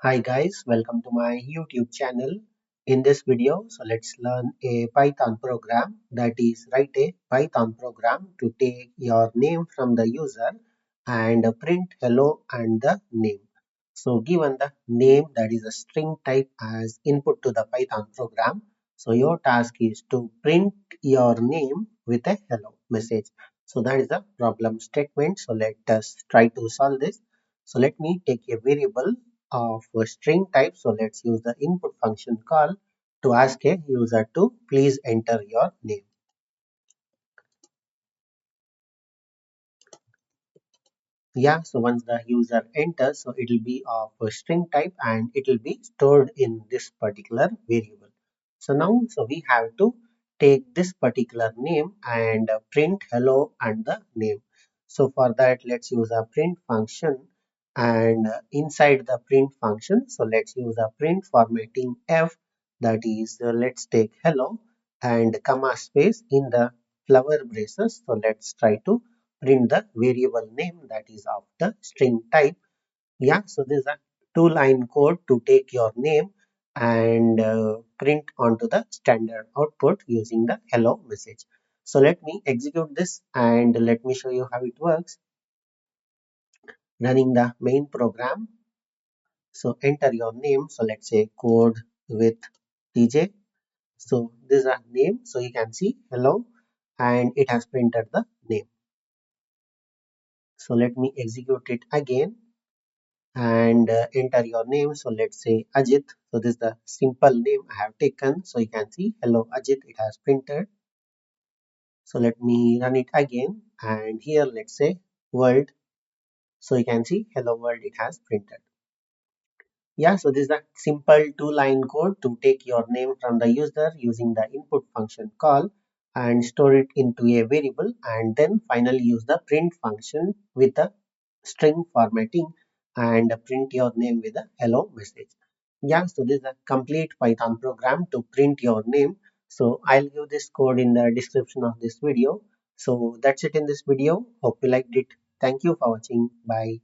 Hi guys, welcome to my YouTube channel. In this video, let's learn a Python program, that is write a Python program to take your name from the user and print hello and the name. So given the name, that is a string type, as input to the Python program, so your task is to print your name with a hello message. So that is the problem statement. So let us try to solve this. So let me take a variable of a string type. So let's use the input function call to ask a user to please enter your name. Yeah, so once the user enters, so it will be of a string type and it will be stored in this particular variable. So now, so we have to take this particular name and print hello and the name. So for that, let's use a print function, and inside the print function, so let's use a print formatting f, that is let's take hello and comma space in the flower braces. So let's try to print the variable name that is of the string type. Yeah, so this is a two-line code to take your name and print onto the standard output using the hello message. So let me execute this and let me show you how it works. Running the main program. So enter your name. So let's say code with TJ. So this is a name. So you can see hello and it has printed the name. So let me execute it again and enter your name. So let's say Ajit. So this is the simple name I have taken. So you can see hello Ajit, it has printed. So let me run it again, and here let's say world. So you can see hello world, it has printed. Yeah, so this is a simple two-line code to take your name from the user using the input function call and store it into a variable, and then finally use the print function with the string formatting and print your name with a hello message. Yeah, so this is a complete Python program to print your name. So I'll give this code in the description of this video. So that's it in this video. Hope you liked it. Thank you for watching. Bye.